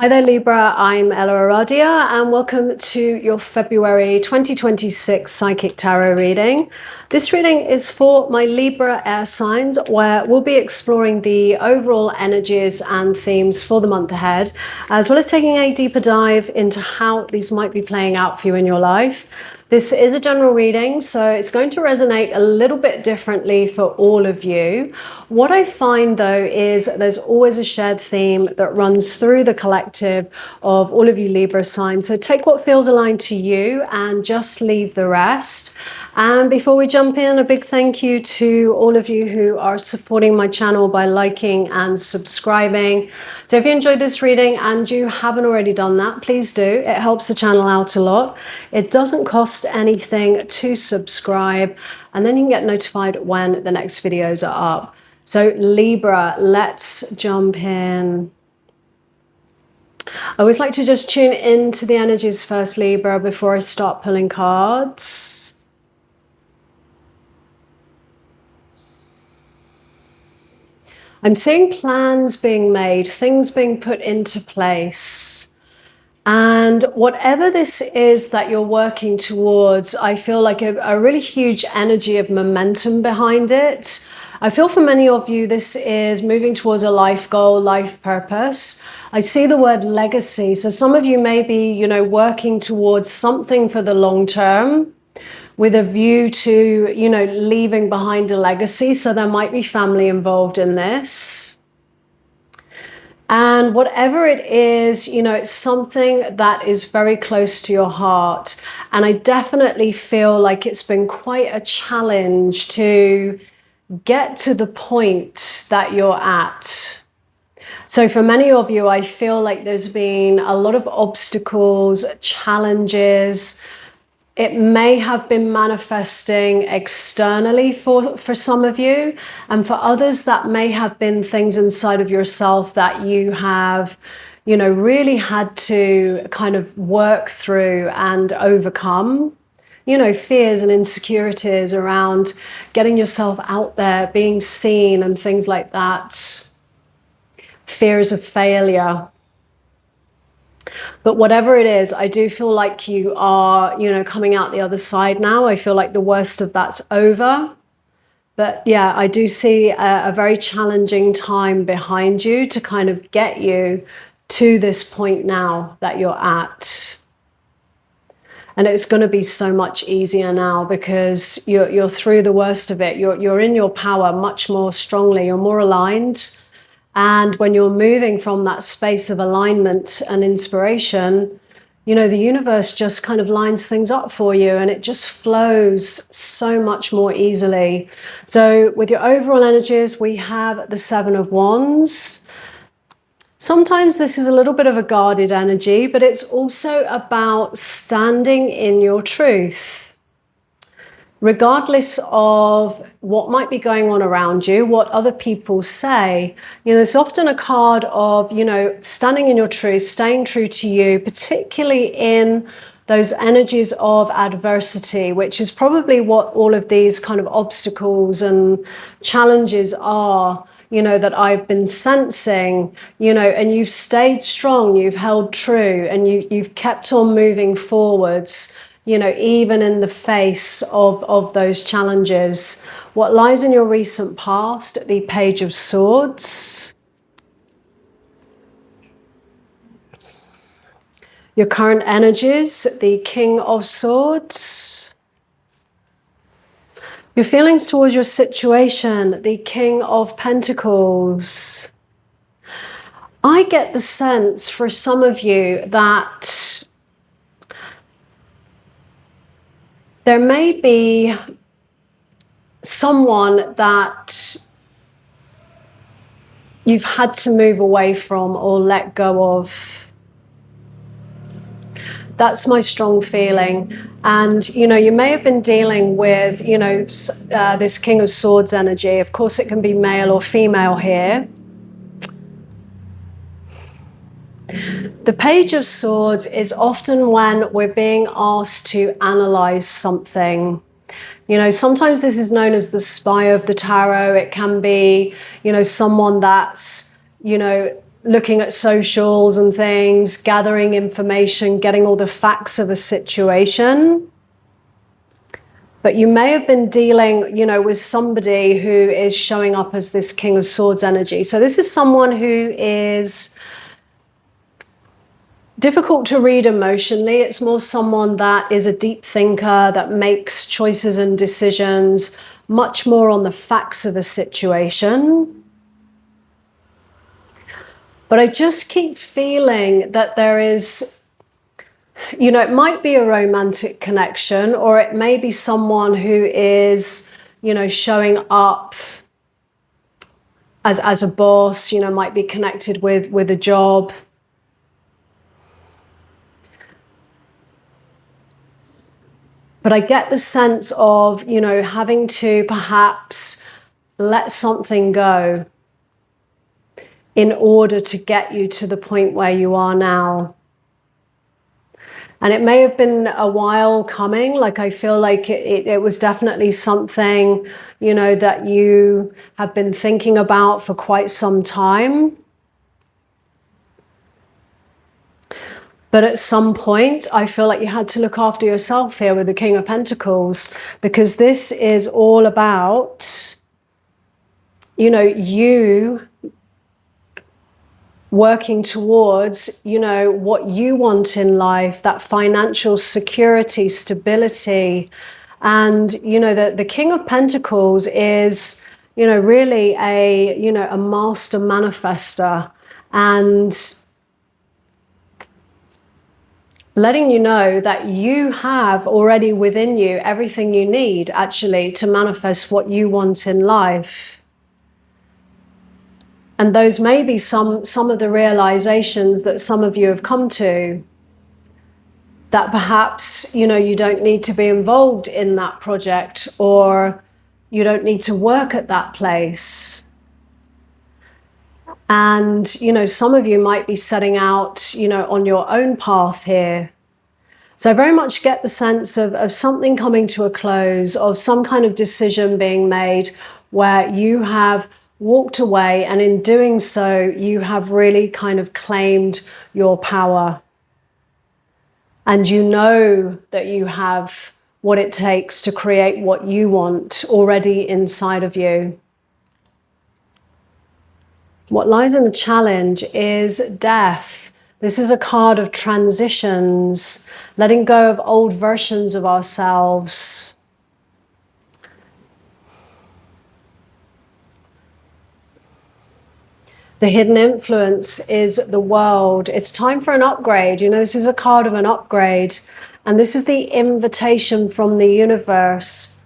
Hi there Libra, I'm EllaAradia and welcome to your February 2026 Psychic Tarot reading. This reading is for my Libra air signs where we'll be exploring the overall energies and themes for the month ahead, as well as taking a deeper dive into how these might be playing out for you in your life. This is a general reading, so it's going to resonate a little bit differently for all of you. What I find though is there's always a shared theme that runs through the collective of all of you Libra signs. So take what feels aligned to you and just leave the rest. And before we jump in, a big thank you to all of you who are supporting my channel by liking and subscribing. So if you enjoyed this reading and you haven't already done that, please do. It helps the channel out a lot. It doesn't cost anything to subscribe, and then you can get notified when the next videos are up. So Libra, let's jump in. I always like to just tune into the energies first, Libra, before I start pulling cards. I'm seeing plans being made, things being put into place. And whatever this is that you're working towards, I feel like a really huge energy of momentum behind it. I feel for many of you, this is moving towards a life goal, life purpose. I see the word legacy. So some of you may be, working towards something for the long term with a view to, leaving behind a legacy. So there might be family involved in this. And whatever it is, it's something that is very close to your heart. And I definitely feel like it's been quite a challenge to get to the point that you're at. So for many of you, I feel like there's been a lot of obstacles, challenges. It may have been manifesting externally for some of you, and for others that may have been things inside of yourself that you have, really had to kind of work through and overcome. Fears and insecurities around getting yourself out there, being seen and things like that. Fears of failure. But whatever it is, I do feel like you are, coming out the other side now. I feel like the worst of that's over. But yeah, I do see a very challenging time behind you to kind of get you to this point now that you're at. And it's going to be so much easier now because you're through the worst of it. You're in your power much more strongly. You're more aligned. And when you're moving from that space of alignment and inspiration, the universe just kind of lines things up for you and it just flows so much more easily. So with your overall energies, we have the Seven of Wands. Sometimes this is a little bit of a guarded energy, but it's also about standing in your truth. Regardless of what might be going on around you, what other people say, there's often a card of, standing in your truth, staying true to you, particularly in those energies of adversity, which is probably what all of these kind of obstacles and challenges are, that I've been sensing, and you've stayed strong, you've held true, and you've kept on moving forwards, even in the face of those challenges. What lies in your recent past, the Page of Swords. Your current energies, the King of Swords. Your feelings towards your situation, the King of Pentacles. I get the sense for some of you that there may be someone that you've had to move away from or let go of. That's my strong feeling. And, you may have been dealing with, this King of Swords energy. Of course, it can be male or female here. The Page of Swords is often when we're being asked to analyze something. Sometimes this is known as the spy of the tarot. It can be, someone that's, looking at socials and things, gathering information, getting all the facts of a situation. But you may have been dealing, you know, with somebody who is showing up as this King of Swords energy. So this is someone who is difficult to read emotionally. It's more someone that is a deep thinker, that makes choices and decisions much more on the facts of a situation. But I just keep feeling that there is, you know, it might be a romantic connection, or it may be someone who is, you know, showing up as a boss, you know, might be connected with a job. But I get the sense of, you know, having to perhaps let something go in order to get you to the point where you are now. And it may have been a while coming. Like, I feel like it was definitely something, you know, that you have been thinking about for quite some time. But at some point, I feel like you had to look after yourself here with the King of Pentacles, because this is all about, you know, you working towards, you know, what you want in life, that financial security, stability. And, you know, the King of Pentacles is, you know, really a master manifester, and letting you know that you have already within you everything you need actually to manifest what you want in life. And those may be some of the realizations that some of you have come to, that perhaps, you know, you don't need to be involved in that project, or you don't need to work at that place. And, you know, some of you might be setting out, you know, on your own path here. So I very much get the sense of something coming to a close, of some kind of decision being made where you have walked away, and in doing so, you have really kind of claimed your power. And you know that you have what it takes to create what you want already inside of you. What lies in the challenge is death. This is a card of transitions, letting go of old versions of ourselves. The hidden influence is the world. It's time for an upgrade. You know, this is a card of an upgrade. And this is the invitation from the universe.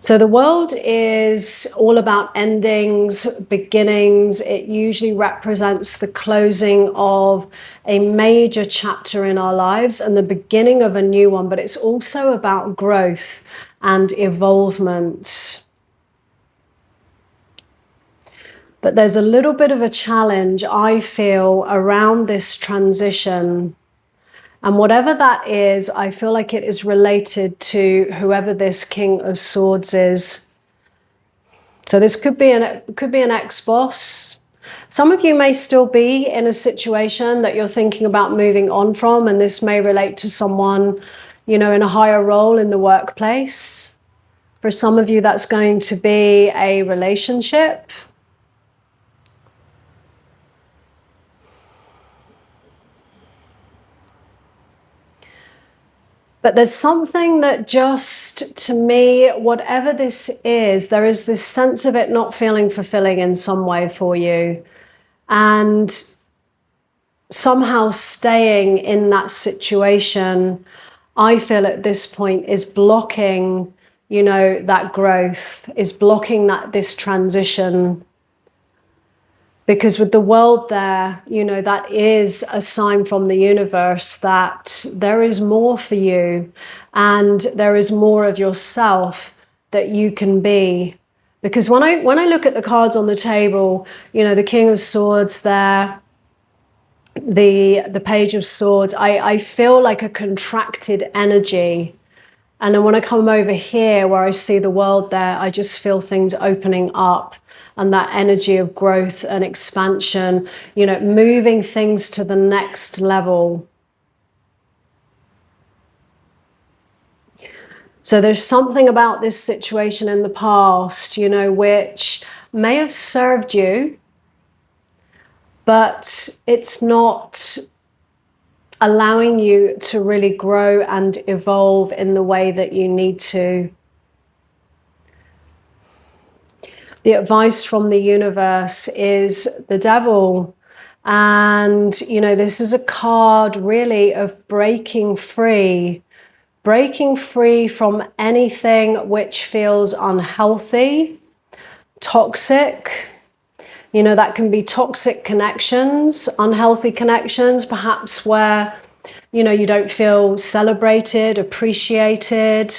So the world is all about endings, beginnings. It usually represents the closing of a major chapter in our lives and the beginning of a new one. But it's also about growth and evolvement. But there's a little bit of a challenge, I feel, around this transition. And whatever that is, I feel like it is related to whoever this King of Swords is. So this could be an ex-boss. Some of you may still be in a situation that you're thinking about moving on from, and this may relate to someone, you know, in a higher role in the workplace. For some of you, that's going to be a relationship. But there's something that just, to me, whatever this is, there is this sense of it not feeling fulfilling in some way for you. And somehow staying in that situation, I feel at this point, is blocking, you know, that growth, is blocking this transition. Because with the world there, you know, that is a sign from the universe that there is more for you, and there is more of yourself that you can be. Because when I look at the cards on the table, you know, the King of Swords there, the Page of Swords, I feel like a contracted energy. And then when I come over here where I see the world there, I just feel things opening up and that energy of growth and expansion, you know, moving things to the next level. So there's something about this situation in the past, you know, which may have served you, but it's not allowing you to really grow and evolve in the way that you need to. The advice from the universe is the devil. And, you know, this is a card really of breaking free from anything which feels unhealthy, toxic. You know, that can be toxic connections, unhealthy connections, perhaps where, you know, you don't feel celebrated, appreciated.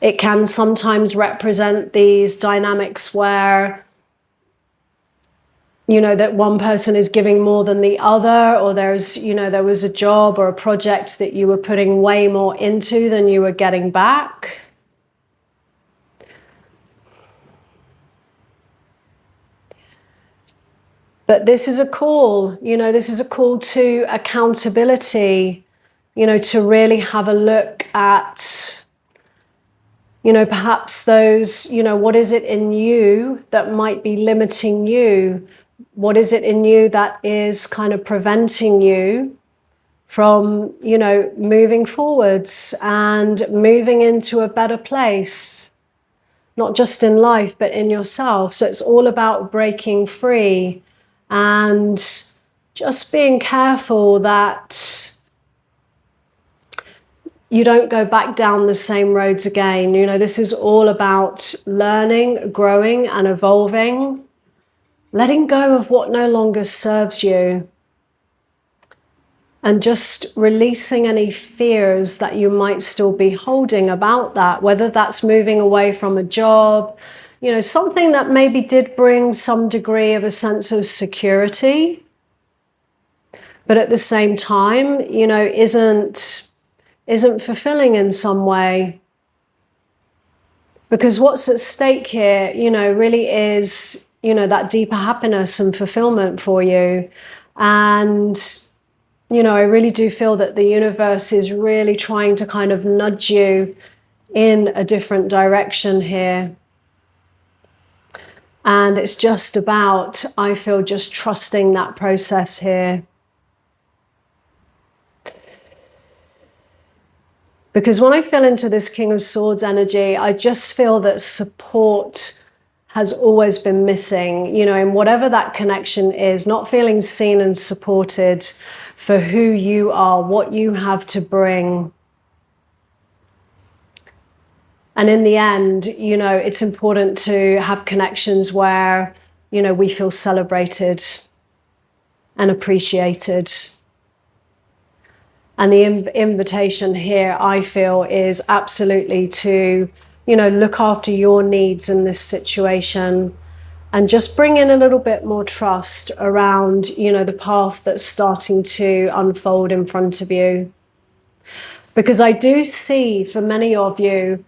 It can sometimes represent these dynamics where, you know, that one person is giving more than the other, or there's, you know, there was a job or a project that you were putting way more into than you were getting back. But this is a call, you know, this is a call to accountability, you know, to really have a look at, you know, perhaps those, you know, what is it in you that might be limiting you? What is it in you that is kind of preventing you from, you know, moving forwards and moving into a better place? Not just in life, but in yourself. So it's all about breaking free. And just being careful that you don't go back down the same roads again. You know, this is all about learning, growing and evolving, letting go of what no longer serves you, and just releasing any fears that you might still be holding about that, whether that's moving away from a job, you know, something that maybe did bring some degree of a sense of security, but at the same time, you know, isn't fulfilling in some way. Because what's at stake here, you know, really is, you know, that deeper happiness and fulfillment for you. And, you know, I really do feel that the universe is really trying to kind of nudge you in a different direction here. And it's just about, I feel, just trusting that process here. Because when I feel into this King of Swords energy, I just feel that support has always been missing, you know, in whatever that connection is, not feeling seen and supported for who you are, what you have to bring. And in the end, you know, it's important to have connections where, you know, we feel celebrated and appreciated. And the invitation here, I feel, is absolutely to, you know, look after your needs in this situation and just bring in a little bit more trust around, you know, the path that's starting to unfold in front of you. Because I do see for many of you,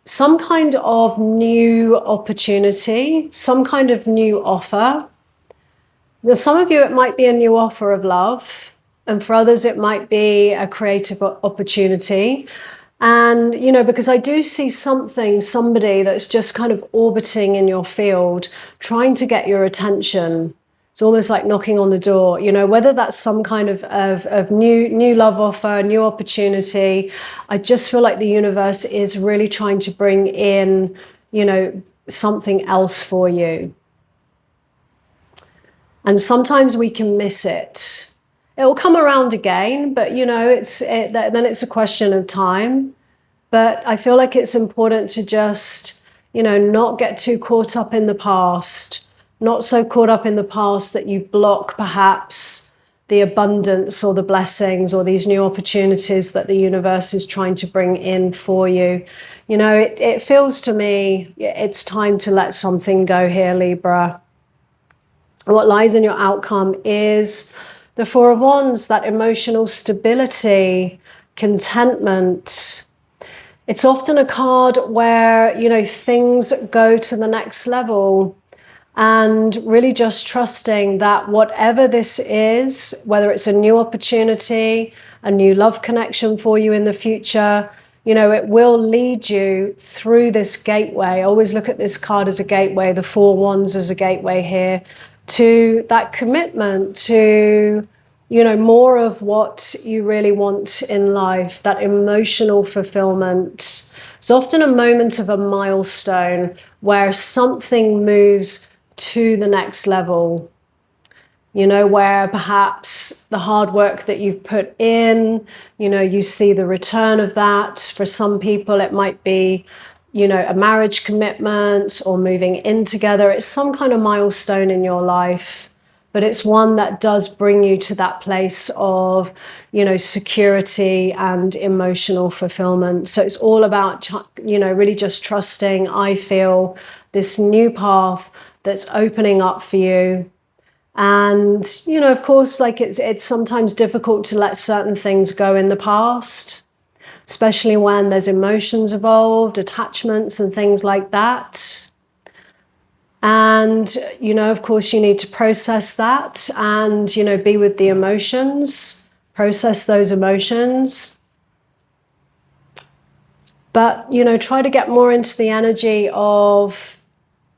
some kind of new opportunity, some kind of new offer. For some of you, it might be a new offer of love, and for others, it might be a creative opportunity. And, you know, because I do see somebody that's just kind of orbiting in your field, trying to get your attention. It's almost like knocking on the door, you know, whether that's some kind of new love offer, new opportunity. I just feel like the universe is really trying to bring in, you know, something else for you. And sometimes we can miss it. It will come around again, but, you know, then it's a question of time. But I feel like it's important to just, you know, not get too caught up in the past. Not so caught up in the past that you block perhaps the abundance or the blessings or these new opportunities that the universe is trying to bring in for you. You know, it feels to me it's time to let something go here, Libra. What lies in your outcome is the Four of Wands, that emotional stability, contentment, It's often a card where, you know, things go to the next level, and really just trusting that whatever this is, whether it's a new opportunity, a new love connection for you in the future, you know, it will lead you through this gateway. I always look at this card as a gateway, the Four Wands as a gateway here, to that commitment to, you know, more of what you really want in life, that emotional fulfillment. It's often a moment of a milestone where something moves to the next level, you know, where perhaps the hard work that you've put in, you know, you see the return of that. For some people, it might be, you know, a marriage commitment or moving in together. It's some kind of milestone in your life, but it's one that does bring you to that place of, you know, security and emotional fulfillment. So it's all about, you know, really just trusting, I feel, this new path that's opening up for you. And, you know, of course, like it's sometimes difficult to let certain things go in the past, especially when there's emotions involved, attachments and things like that. And, you know, of course, you need to process that and, you know, be with the emotions, process those emotions. But, you know, try to get more into the energy of,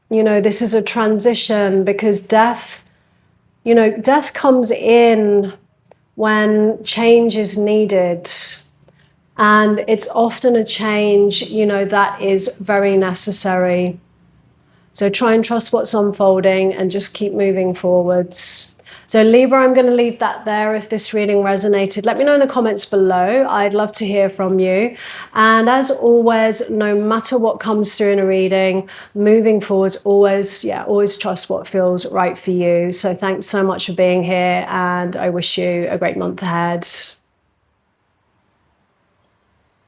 you know, this is a transition, because death, you know, death comes in when change is needed. And it's often a change, you know, that is very necessary. So try and trust what's unfolding and just keep moving forwards. So Libra, I'm going to leave that there. If this reading resonated, let me know in the comments below. I'd love to hear from you. And as always, no matter what comes through in a reading, moving forwards, always trust what feels right for you. So thanks so much for being here, and I wish you a great month ahead.